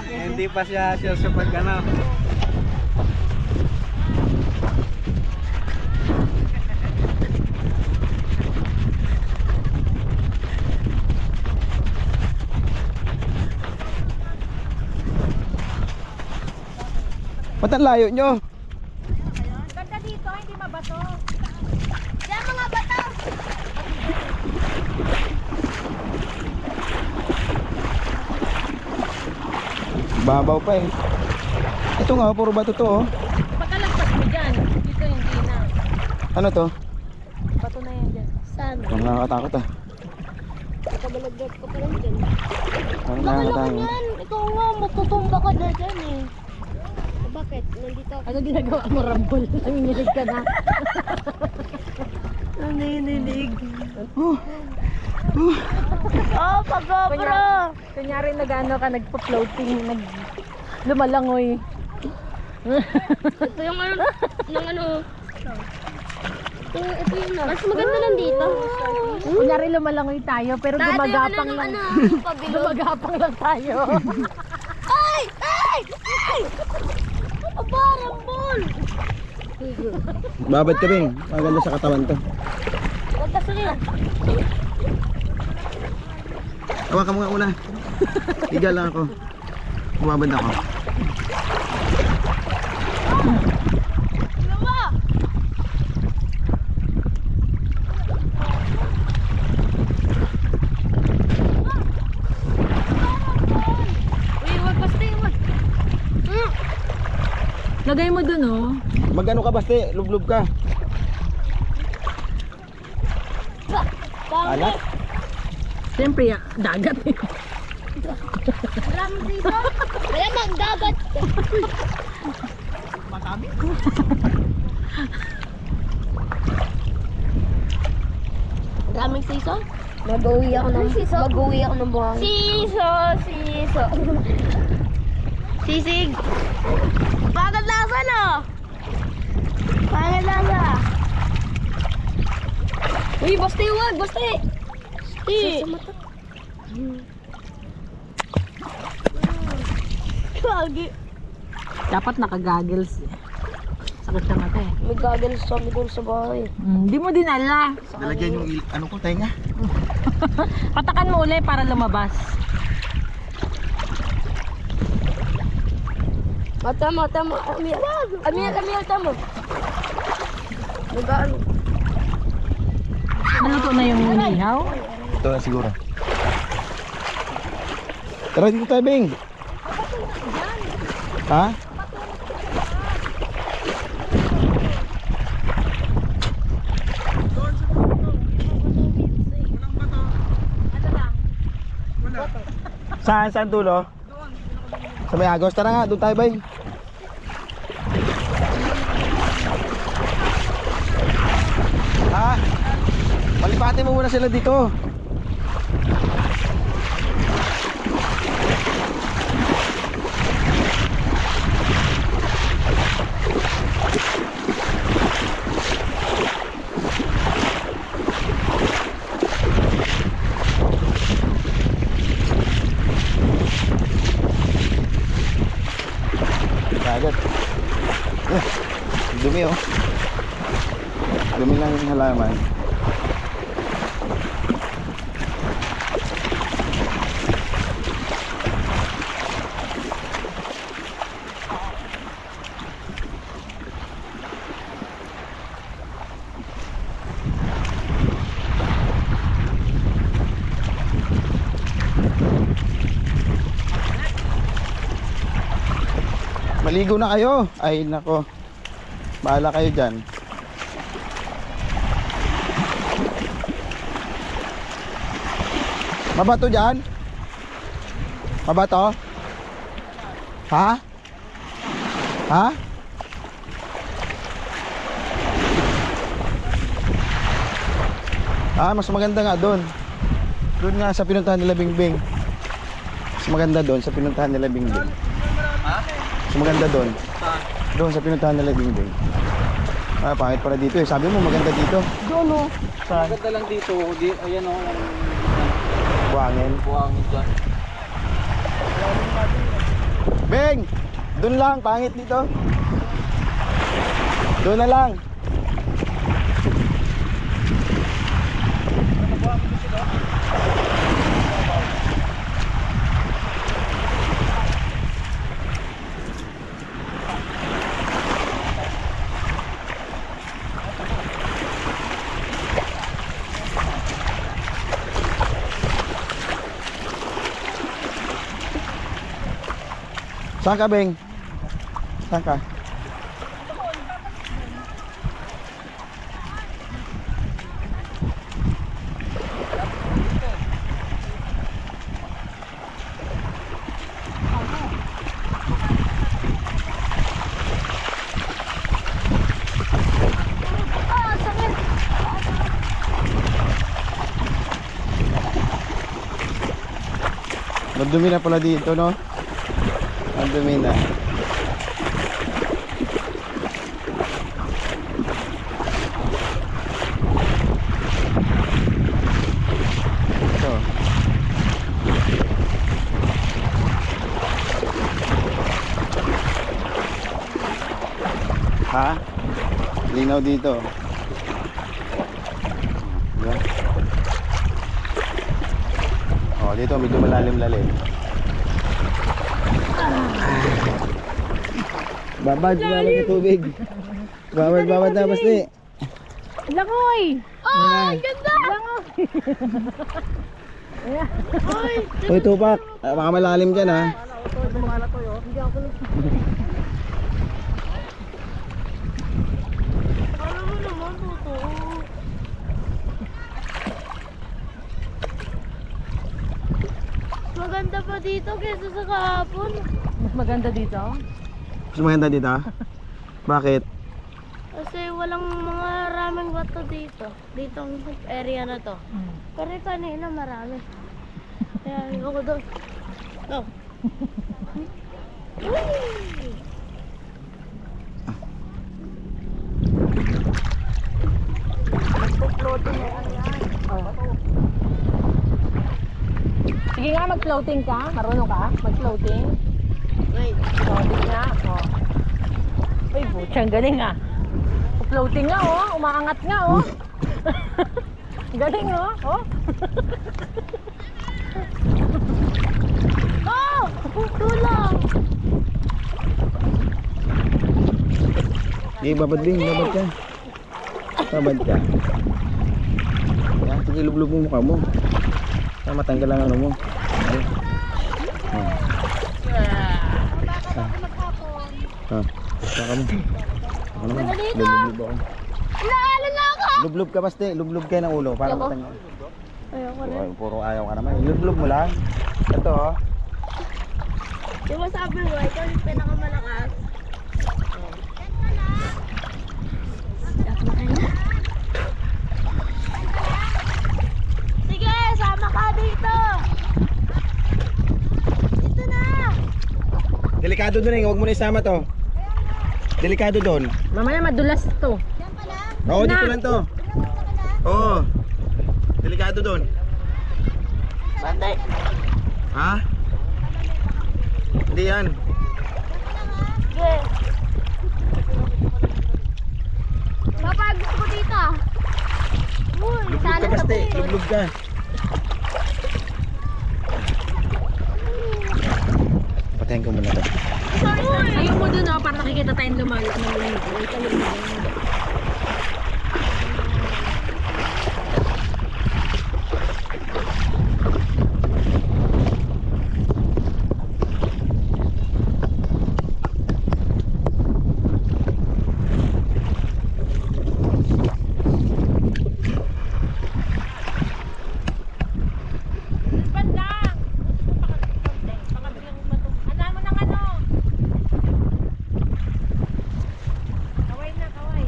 Hindi pa siya sa pag-ano. Ba't ang layo nyo? Ganda dito, hindi mabato. Diyan mga bato. Babaw pa eh. Ito nga, puro bato to oh. Pagkalagpas mo dyan, dito hindi na. Ano to? Bato na yan dyan. Saan? Parang nakakatakot ah. Ikabalagdag ka pa lang dyan. Parang Baka nakakatakot. naman yan. Ikaw nga, matutumba ka na dyan eh. Bakit? Nandito ako. Ano ginagawa mo, Rambol? Nanginginig ka na. Nanginginig. Oh, pag-gopro! Kunyari nag-ano ka, nagpa-floating, lumalangoy. Ito yung ano, ito yung mas maganda lang dito. Kunyari lumalangoy tayo, pero gumagapang lang. Gumagapang lang tayo. Ay! Ay! Ay! Aba, Rambol! Babad ka rin. Maganda sa katawan to. Huwag ka sa'yo. Hawakan mo nga una. Higa lang ako. Bumabad ako. Lagay mo dun oh. Magano ka baste? Lublub ka. Alat? Siyempre, dagat eh. Alam dito? Wala nang dagat. Matami. Daming siso? Mag-uwi ako ng buhangin. Siso! Sisig! Bagad lasa no? Bagad lasa! Uy, basti wag! Basti! Kagi! Dapat naka-goggles eh. Sakit na mata eh. May goggles kami doon sa bahay. Hindi mo dinala. Lalagyan yung ano ko tenga. Patakan mo uli para lumabas. Tama. Amir, tama. Nag-ano? Naluto na yung inihaw? Ito na siguro. Tara dito tayo, Bing. Ha? Saan dulo? Sa may agos. Tara nga, doon tayo, Bing. Ha? Palipati mo muna sila dito. Dagat. Dumi oh. Dumi lang yung halaman. Maligo na kayo. Ay nako. Bahala kayo dyan. Mabato dyan? Mabato? Ha? Ha? Ah, mas maganda nga doon. Doon nga sa pinuntahan nila Bingbing. Mas maganda doon sa pinuntahan nila Bingbing. Mas maganda doon. Doon sa pinuntahan nila Bingbing. Ah, pangit pala dito eh. Sabi mo maganda dito. Doon oh. Saan? Maganda lang dito. Ayan o. Wow. buhangin. Buhangin dyan. Beng! Doon lang, pangit dito. Doon na lang. Saan ka, Beng? Saan ka? Madumi na pala dito, no? Ang dumi na. Ito. Ha? Linaw dito. Yan. Oh, dito medyo malalim-lalim. Babad sa tubig. Babad na basta. Langoy! Ay, Ganda! Langoy! Ay! Uy, tupak. Baka malalim dyan, ha? Hindi ako alam mo naman, totoo. Maganda pa dito kaysa sa kahapon. Mas maganda dito? Mas maganda dito, ha? Bakit? Kasi walang mga maraming bato dito. Ditong area na to. Pero kanina marami. Kaya ayoko doon. Go. Sige nga, mag-floating ka. Marunong ka? Mag-floating. Wait. Floating nga. Uy, butsang galing ah. Floating nga oh. Umaangat nga oh. Galing oh. Oh! Tulang! Sige, babad din. Babad ka. Babad ka. Yan, sige, lublog mo mukha mo. Para matanggal ang ano mo. Okay. Saka mo. Ako naman. Lublog ako. Naala na ako! Lublog ka basta. Lublog ka ng ulo. Para Ayoko. matanggal. Ayoko na. Ay, puro ayaw ka naman. Lublog mo lang. Ito oh. Di ba sabi mo, ito yung pinakamalakas? Sige, sama ka dito! Dito na! Delikado doon eh. Huwag mo na isama to. Delikado doon. Mamaya madulas to. Oo, dito lang to. Oo. Delikado doon. Bantay! Ha? Hindi yan. Sige! Papa, gusto ko dito! Uy, Lublog ka basta. Lublog ka. Patayin ko muna to. Ayaw mo dun oh, para nakikita tayong lumayo. Kaway na, kaway.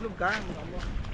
itlog ka.